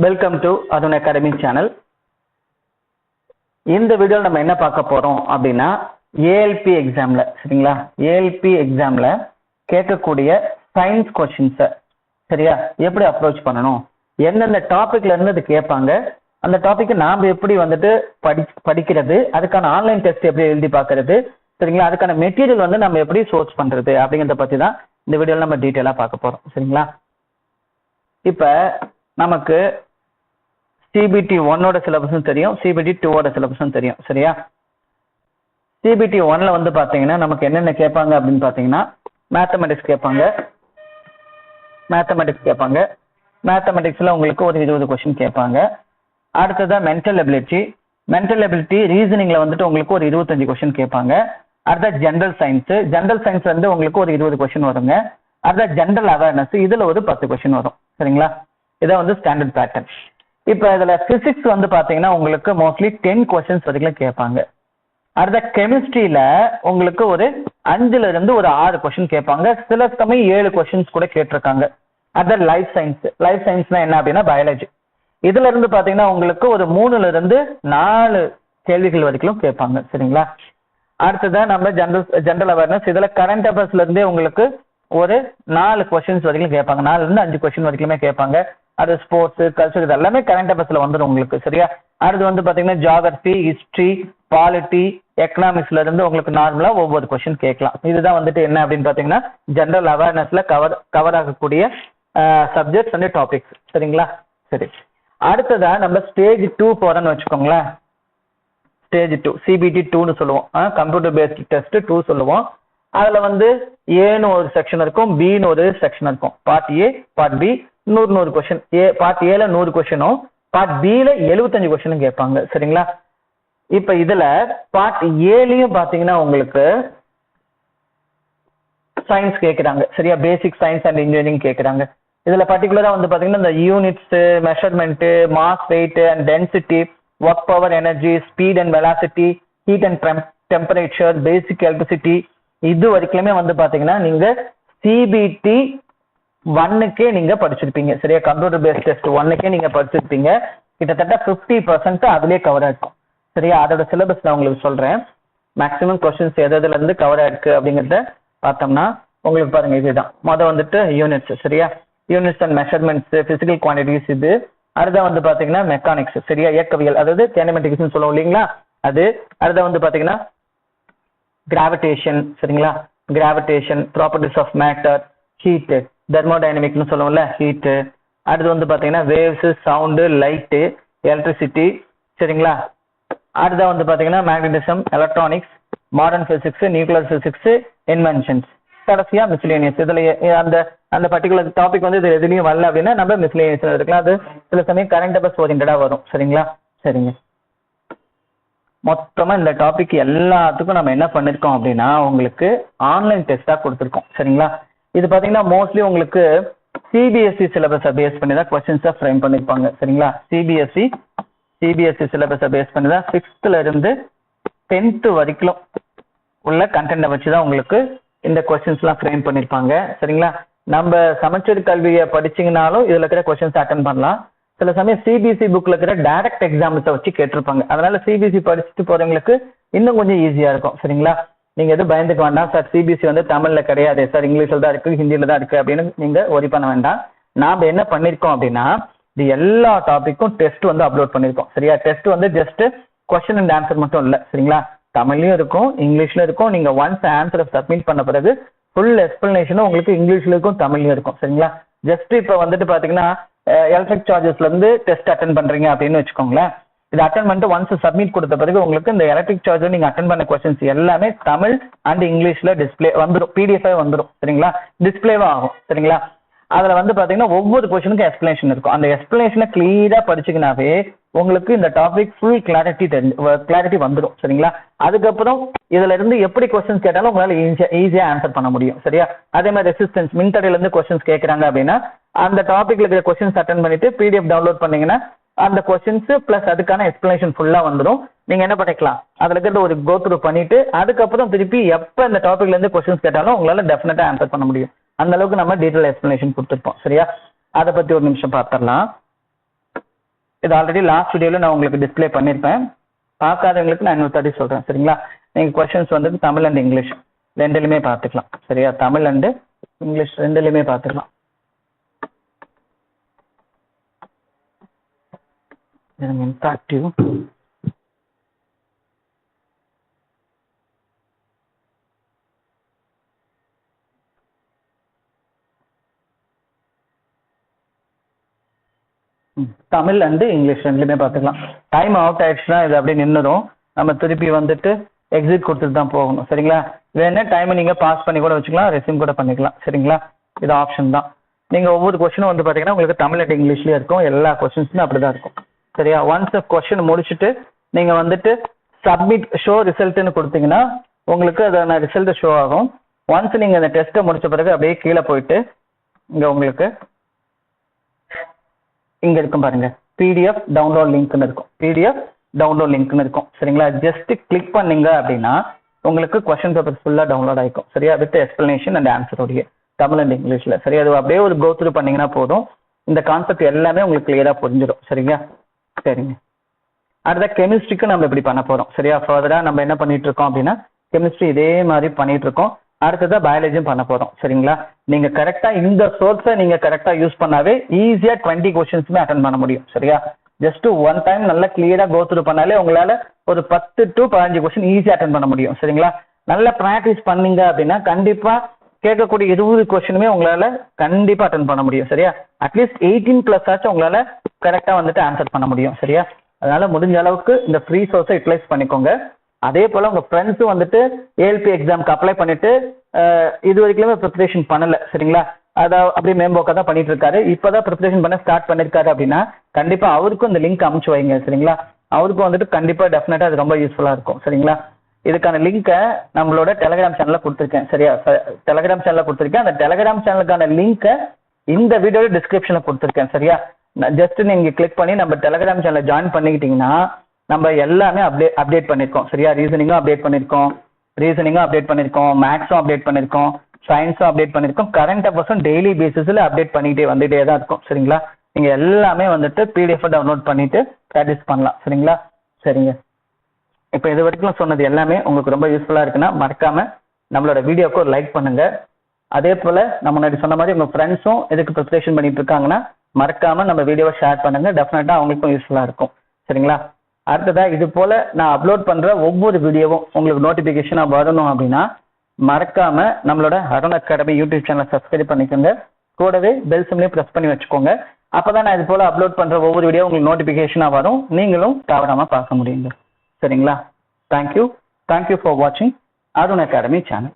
Welcome to Arun academy channel. இந்த வீடியோவில் நம்ம என்ன பார்க்க போறோம் அப்படின்னா ஏஎல்பி எக்ஸாம்ல சரிங்களா, ஏஎல்பி எக்ஸாம்ல கேட்கக்கூடிய சயின்ஸ் கொஸ்டின்ஸை சரியா எப்படி அப்ரோச் பண்ணணும், எந்தெந்த டாபிக்ல இருந்து அது கேட்பாங்க, அந்த டாபிக் நாம் எப்படி வந்துட்டு படிக்கிறது, அதுக்கான ஆன்லைன் டெஸ்ட் எப்படி எழுதி பார்க்கறது சரிங்களா, அதுக்கான மெட்டீரியல் வந்து நம்ம எப்படி சோர்ஸ் பண்றது அப்படிங்கிறத பத்தி தான் இந்த வீடியோவில் நம்ம டீட்டெயிலா பார்க்க போறோம் சரிங்களா. இப்ப நமக்கு சிபிடி 1ஓட சிலபஸும் தெரியும், சிபிடி 2ஓட சிலபஸும் தெரியும் சரியா. சிபிடி 1ல வந்து பாத்தீங்கன்னா நமக்கு என்னென்ன கேட்பாங்க அப்படின்னு பாத்தீங்கன்னா மேத்தமெட்டிக்ஸ் கேட்பாங்க. மேத்தமெட்டிக்ஸ்ல உங்களுக்கு ஒரு 20 கொஸ்டின் கேட்பாங்க. அடுத்ததா மென்டல் எபிலிட்டி ரீசனிங்ல வந்துட்டு உங்களுக்கு ஒரு 25 கொஸ்டின் கேட்பாங்க. அடுத்த ஜென்ரல் சயின்ஸ் வந்து உங்களுக்கு ஒரு 20 கொஸ்டின் வருங்க. அடுத்த ஜென்ரல் அவேர்னஸ் இதுல ஒரு 10 கொஸ்டின் வரும் சரிங்களா. இதான் வந்து ஸ்டாண்டர்ட் பேட்டர்ன். இப்ப இதுல பிசிக்ஸ் வந்து பாத்தீங்கன்னா உங்களுக்கு மோஸ்ட்லி 10 கொஸ்டின்ஸ் வரைக்கும் கேட்பாங்க. அடுத்த கெமிஸ்ட்ரியில உங்களுக்கு ஒரு 5ல இருந்து ஒரு 6 கொஸ்டின் கேட்பாங்க. சில சமயம் 7 கொஸ்டின்ஸ் கூட கேட்டிருக்காங்க. அடுத்த லைஃப் சயின்ஸ்னா என்ன அப்படின்னா பயாலஜி. இதுல இருந்து பாத்தீங்கன்னா உங்களுக்கு ஒரு 3ல இருந்து 4 கேள்விகள் வரைக்கும் கேட்பாங்க சரிங்களா. அடுத்ததான் நம்ம ஜென்ரல் அவேர்னஸ், இதுல கரண்ட் அஃபேர்ஸ்ல இருந்தே உங்களுக்கு ஒரு 4 கொஸ்டின்ஸ் வரைக்கும் கேட்பாங்க. 4ல இருந்து 5 கொஸ்டின் வரைக்குமே கேட்பாங்க. அது ஸ்போர்ட்ஸ், கல்ச்சர் இது எல்லாமே கரண்ட் அஃபேர்ஸ்ல வந்துடும் உங்களுக்கு சரியா. அடுத்து வந்து பாத்தீங்கன்னா ஜியோகிராஃபி, ஹிஸ்டரி, பாலிட்டி, எக்கனாமிக்ஸ்ல இருந்து உங்களுக்கு நார்மலா ஒவ்வொரு கொஸ்டின் கேட்கலாம். இதுதான் வந்துட்டு என்ன அப்படின்னு பாத்தீங்கன்னா ஜென்ரல் அவேர்னஸ்ல கவர் ஆகக்கூடிய சப்ஜெக்ட்ஸ் அண்ட் டாபிக்ஸ் சரிங்களா. சரி, அடுத்ததா நம்ம ஸ்டேஜ் 2 போறோம்னு வச்சுக்கோங்களேன். ஸ்டேஜ் 2 சிபிடி 2ன்னு சொல்லுவோம், கம்ப்யூட்டர் பேஸ்ட் டெஸ்ட் 2 சொல்லுவோம். அதுல வந்து ஏன்னு ஒரு செக்ஷன் இருக்கும், பின்னு ஒரு செக்ஷன் இருக்கும். Part A, part B, 100 question. Part ஏல 100 கொஸ்டினும் பார்ட் பில 75 கொஸ்டினும் கேட்பாங்க சரிங்களா. இப்ப இதுல பார்ட் ஏலயும் பாத்தீங்கன்னா உங்களுக்கு சயின்ஸ் கேட்கிறாங்க சரியா, பேசிக் சயின்ஸ் அண்ட் இன்ஜினியரிங் கேட்கிறாங்க. இதுல பர்டிகுலரா வந்து பாத்தீங்கன்னா இந்த units, measurement, mass, weight and density, work power, energy, speed and velocity, heat and temperature, basic electricity இது வரைக்குமே வந்து பாத்தீங்கன்னா நீங்க சிபிடி 1க்கே நீங்க படிச்சிருப்பீங்க சரியா. கம்ப்யூட்டர் பேஸ்ட் டெஸ்ட் 1க்கே நீங்க படிச்சிருப்பீங்க. கிட்டத்தட்ட 50% அதுலயே கவர் ஆயிருக்கும் சரியா. அதோட சிலபஸ் நான் உங்களுக்கு சொல்றேன். மேக்ஸிமம் கொஸ்டின்ஸ் எதுல இருந்து கவர் ஆயிருக்கு அப்படிங்கறத பார்த்தோம்னா உங்களுக்கு பாருங்க இதுதான். வந்துட்டு யூனிட்ஸ் சரியா, units and measurements, physical quantities இது. அடுத்த வந்து பாத்தீங்கன்னா மெக்கானிக்ஸ் சரியா, இயக்கவியல் அதாவது கைனமெட்டிக்ஸ் சொல்லுவோம் இல்லைங்களா அது. அடுத்த வந்து பாத்தீங்கன்னா கிராவிடேஷன் சரிங்களா, gravitation, properties of matter, heat, தெர்மோடைனமிக்னு சொல்லுவோம்ல ஹீட். அடுத்து வந்து பாத்தீங்கன்னா வேவ்ஸ், சவுண்டு, லைட்டு, எலக்ட்ரிசிட்டி சரிங்களா. அடுத்த வந்து பாத்தீங்கன்னா magnetism, electronics, modern physics, nuclear physics, inventions, கடைசியா மிஸ்லேனியஸ். இதுல அந்த பர்டிகுலர் டாபிக் வந்து இது எதுலயும் வரல அப்படின்னா நம்ம மிஸ்லேனியஸ் இருக்கலாம். அது சில சமயம் கரண்ட் அஃபேர்ஸ் ஓரியன்டா வரும் சரிங்களா. சரிங்க, மொத்தமா இந்த டாபிக் எல்லாத்துக்கும் நம்ம என்ன பண்ணிருக்கோம் அப்படின்னா உங்களுக்கு ஆன்லைன் டெஸ்டா கொடுத்துருக்கோம் சரிங்களா. இது பாத்தீங்கன்னா மோஸ்ட்லி உங்களுக்கு சிபிஎஸ்இ சிலபஸை பேஸ் பண்ணி தான் கொஸ்டின்ஸை ஃப்ரேம் பண்ணிருப்பாங்க சரிங்களா. சிபிஎஸ்இ சிலபஸை பேஸ் பண்ணி தான் 6th இருந்து 10th வரைக்கும் உள்ள கண்டென்ட்டை வச்சு தான் உங்களுக்கு இந்த கொஸ்டின்ஸ் எல்லாம் ஃப்ரேம் பண்ணிருப்பாங்க சரிங்களா. நம்ம சமச்சீர் கல்வியை படிச்சீங்கன்னாலும் இதுல இருக்கிற கொஸ்டின்ஸ் அட்டன் பண்ணலாம். சில சமயம் சிபிஎஸ்இ புக்ல இருக்கிற டைரக்ட் எக்ஸாம்ஸை வச்சு கேட்டிருப்பாங்க. அதனால சிபிஎஸ்இ படிச்சுட்டு போறவங்களுக்கு இன்னும் கொஞ்சம் ஈஸியா இருக்கும் சரிங்களா. நீங்க எதுவும் பயந்துக்க வேண்டாம் சார், சிபிஎஸ்இ வந்து தமிழ்ல கிடையாது சார், இங்கிலீஷ்ல தான் இருக்கு, ஹிந்தியில தான் இருக்கு அப்படின்னு நீங்க ஒரி பண்ண வேண்டாம். நாம என்ன பண்ணிருக்கோம் அப்படின்னா இது எல்லா டாபிக்கும் டெஸ்ட் வந்து அப்லோட் பண்ணிருக்கோம் சரியா. டெஸ்ட் வந்து ஜஸ்ட் கொஸ்டின் அண்ட் ஆன்சர் மட்டும் இல்ல சரிங்களா, தமிழ்லயும் இருக்கும், இங்கிலீஷ்ல இருக்கும். நீங்க ஒன்ஸ் ஆன்சரை சப்மிட் பண்ண பிறகு ஃபுல் எக்ஸ்பிளனேஷனும் உங்களுக்கு இங்கிலீஷ்ல இருக்கும், தமிழ்லயும் இருக்கும் சரிங்களா. ஜஸ்ட் இப்ப வந்துட்டு பாத்தீங்கன்னா எலக்ட்ரிக் சார்ஜஸ்ல இருந்து டெஸ்ட் அட்டன் பண்றீங்க அப்படின்னு வச்சுக்கோங்களேன். இது அட்டன் பண்ணிட்டு ஒன்ஸ் சப்மிட் கொடுத்த பிறகு உங்களுக்கு இந்த எலக்ட்ரிக் சார்ஜர் நீங்க அட்டன் பண்ண கொஸ்டின்ஸ் எல்லாமே தமிழ் அண்ட் இங்கிலீஷ்ல டிஸ்பிளே வந்துடும், பிடிஎஃப் வந்துடும் சரிங்களா, டிஸ்பிளேவா ஆகும் சரிங்களா. அதுல வந்து பாத்தீங்கன்னா ஒவ்வொரு கொஸ்டினுக்கும் எக்ஸ்பிளனேஷன் இருக்கும். அந்த எக்ஸ்பிளனேஷனை கிளியரா படிச்சுக்கினாவே உங்களுக்கு இந்த டாபிக் ஃபுல் கிளாரிட்டி வந்துடும் சரிங்களா. அதுக்கப்புறம் இதுல இருந்து எப்படி கொஸ்டின்ஸ் கேட்டாலும் உங்களால ஈஸியா ஆன்சர் பண்ண முடியும் சரியா. அதே மாதிரி ரெசிஸ்டன்ஸ், மின்தடையில இருந்து கொஸ்டின்ஸ் கேட்கறாங்க அப்படின்னா அந்த டாபிக்ல இருக்கிற கொஸ்டின்ஸ் அட்டன் பண்ணிட்டு பிடிஎஃப் டவுன்லோட் பண்ணீங்கன்னா அந்த கொஸ்டின்ஸ் பிளஸ் அதுக்கான எக்ஸ்பிளனேஷன் ஃபுல்லா வந்துடும். நீங்க என்ன பண்ணிக்கலாம், அதுல இருக்கிற ஒரு கோ த்ரூ பண்ணிட்டு அதுக்கப்புறம் திருப்பி எப்ப இந்த டாபிக்ல இருந்து கொஸ்டின்ஸ் கேட்டாலும் உங்களால டெஃபினட்டா ஆன்சர் பண்ண முடியும். அந்த அளவுக்கு நம்ம டீடைல் எக்ஸ்பிளனேஷன் கொடுத்துருப்போம் சரியா. அதை பத்தி ஒரு நிமிஷம் பார்த்துடலாம். இது ஆல்ரெடி லாஸ்ட் வீடியோவில் நான் உங்களுக்கு டிஸ்பிளே பண்ணியிருப்பேன். பார்க்காதவங்களுக்கு நான் இன்னொரு தாட்டி சொல்கிறேன். சரிங்களா? நீங்கள் கொஷின்ஸ் வந்து தமிழ் அண்ட் இங்கிலீஷ் ரெண்டுலையுமே பார்த்துக்கலாம். சரியா? தமிழ் அண்டு இங்கிலீஷ் ரெண்டுலையுமே பார்த்துக்கலாம். இன்ட்ராக்டிவ் தமிழ் அண்டு இங்கிலீஷ் ரெண்டுலையுமே பார்த்துக்கலாம். டைம் அவுட் ஆயிடுச்சுன்னா இது அப்படியே நின்றுடும். நம்ம திருப்பி வந்துட்டு எக்ஸிட் கொடுத்துட்டு தான் போகணும். சரிங்களா? வேணா டைமை நீங்கள் பாஸ் பண்ணி கூட வச்சுக்கலாம், ரெஸ்யூம் கூட பண்ணிக்கலாம். சரிங்களா? இது ஆப்ஷன் தான். நீங்கள் ஒவ்வொரு கொஸ்டினும் வந்து பார்த்தீங்கன்னா உங்களுக்கு தமிழ் அண்ட் இங்கிலீஷ்லேயே இருக்கும். எல்லா கொஸ்டின்ஸுமே அப்படி தான் இருக்கும். சரியா? ஒன்ஸ் கொஸ்டின் முடிச்சுட்டு நீங்கள் வந்துட்டு சப்மிட் ஷோ ரிசல்ட்னு கொடுத்தீங்கன்னா உங்களுக்கு அதான ரிசல்ட் ஷோ ஆகும். ஒன்ஸ் நீங்கள் அந்த டெஸ்ட்டை முடிச்ச பிறகு அப்படியே கீழே போயிட்டு இங்கே உங்களுக்கு இங்கே இருக்கும் பாருங்க, பிடிஎஃப் டவுன்லோட் லிங்க்னு இருக்கும். பிடிஎஃப் டவுன்லோட் லிங்க்னு இருக்கும். சரிங்களா? ஜஸ்ட் கிளிக் பண்ணீங்க அப்படின்னா உங்களுக்கு கொஸ்டின் பேப்பர் ஃபுல்லாக டவுன்லோட் ஆகிக்கும். சரியா? வித் எக்ஸ்பிளனேஷன் அண்ட் ஆன்சரோடைய தமிழ் அண்ட் இங்கிலீஷில். சரியா? அது அப்படியே ஒரு கோ த்ரூ பண்ணீங்கன்னா போதும். இந்த கான்செப்ட் எல்லாமே உங்களுக்கு கிளியராக புரிஞ்சிடும். சரிங்களா? சரிங்க. அடுத்த கெமிஸ்ட்ரிக்கு நம்ம இப்படி பண்ண போகிறோம். சரியா? ஃபர்தராக நம்ம என்ன பண்ணிட்டு இருக்கோம் அப்படின்னா கெமிஸ்ட்ரி இதே மாதிரி பண்ணிட்டு இருக்கோம். அடுத்ததான் பயாலஜியும் பண்ண போகிறோம். சரிங்களா? நீங்கள் கரெக்டாக இந்த சோர்ஸை நீங்கள் கரெக்டாக யூஸ் பண்ணாவே ஈஸியாக 20 கொஸ்டின்ஸுமே அட்டன் பண்ண முடியும். சரியா? ஜஸ்ட் ஒன் டைம் நல்லா கிளியராக கோ த்ரூ பண்ணாலே உங்களால் ஒரு 10 to 15 கொஸ்டின் ஈஸியாக அட்டன் பண்ண முடியும். சரிங்களா? நல்லா ப்ராக்டிஸ் பண்ணீங்க அப்படின்னா கண்டிப்பாக கேட்கக்கூடிய 20 கொஸ்டினுமே உங்களால் கண்டிப்பாக அட்டன் பண்ண முடியும். சரியா? அட்லீஸ்ட் 18+ ஆச்சும் உங்களால் கரெக்டாக வந்துட்டு ஆன்சர் பண்ண முடியும். சரியா? அதனால முடிஞ்ச அளவுக்கு இந்த ஃப்ரீ சோர்ஸை யூட்டிலைஸ் பண்ணிக்கோங்க. அதே போல் உங்கள் ஃப்ரெண்ட்ஸும் வந்துட்டு ஏஎல்பி எக்ஸாமுக்கு அப்ளை பண்ணிட்டு இது வரைக்குமே ப்ரிப்பரேஷன் பண்ணலை. சரிங்களா? அதை அப்படியே மேம்போக்காக தான் பண்ணிட்டு இருக்காரு. இப்போ தான் ப்ரிப்பரேஷன் பண்ண ஸ்டார்ட் பண்ணியிருக்காரு அப்படின்னா கண்டிப்பாக அவருக்கும் இந்த லிங்க் அமுச்சு வைங்க. சரிங்களா? அவருக்கும் வந்துட்டு கண்டிப்பாக டெஃபினட்டாக அது ரொம்ப யூஸ்ஃபுல்லாக இருக்கும். சரிங்களா? இதுக்கான லிங்கை நம்மளோட டெலகிராம் சேனலில் கொடுத்துருக்கேன். சரியா? டெலகிராம் சேனலில் கொடுத்துருக்கேன். அந்த டெலகிராம் சேனலுக்கான லிங்கை இந்த வீடியோட டிஸ்கிரிப்ஷனில் கொடுத்துருக்கேன். சரியா? ஜஸ்ட் நீங்கள் கிளிக் பண்ணி நம்ம டெலகிராம் சேனலை ஜாயின் பண்ணிக்கிட்டீங்கன்னா நம்ம எல்லாமே அப்டேட் பண்ணியிருக்கோம். சரியா? ரீசனிங்கும் அப்டேட் பண்ணியிருக்கோம், மேக்ஸும் அப்டேட் பண்ணியிருக்கோம், சயின்ஸும் அப்டேட் பண்ணியிருக்கோம், கரண்ட் அஃபேர்ஸும் டெய்லி பேசிஸில் அப்டேட் பண்ணிக்கிட்டே வந்துகிட்டே தான் இருக்கும். சரிங்களா? நீங்கள் எல்லாமே வந்துட்டு பிடிஎஃப் டவுன்லோட் பண்ணிட்டு ப்ராக்டிஸ் பண்ணலாம். சரிங்களா? சரிங்க. இப்போ இது வரைக்கும் சொன்னது எல்லாமே உங்களுக்கு ரொம்ப யூஸ்ஃபுல்லாக இருக்குன்னா மறக்காமல் நம்மளோட வீடியோக்கு ஒரு லைக் பண்ணுங்க. அதே போல் நம்ம முன்னாடி சொன்ன மாதிரி உங்கள் ஃப்ரெண்ட்ஸும் இதுக்கு ப்ரிப்பரேஷன் பண்ணிட்டு இருக்காங்கன்னா மறக்காமல் நம்ம வீடியோவை ஷேர் பண்ணுங்க. டெஃபினட்டாக அவங்களுக்கும் யூஸ்ஃபுல்லாக இருக்கும். சரிங்களா? அடுத்ததாக இது போல் நான் அப்லோட் பண்ணுற ஒவ்வொரு வீடியோவும் உங்களுக்கு நோட்டிஃபிகேஷனாக வரணும் அப்படின்னா மறக்காமல் நம்மளோட அருண் அகாடமி யூடியூப் சேனலை சப்ஸ்கிரைப் பண்ணிக்கோங்க. கூடவே பெல் சிம்லையும் ப்ரெஸ் பண்ணி வச்சுக்கோங்க. அப்போ தான் நான் இது போல் அப்லோட் பண்ணுற ஒவ்வொரு வீடியோ உங்களுக்கு நோட்டிஃபிகேஷனாக வரும். நீங்களும் தவறாமல் பார்க்க முடியுங்க. சரிங்களா? தேங்க்யூ ஃபார் வாட்சிங் அருண் அகாடமி சேனல்.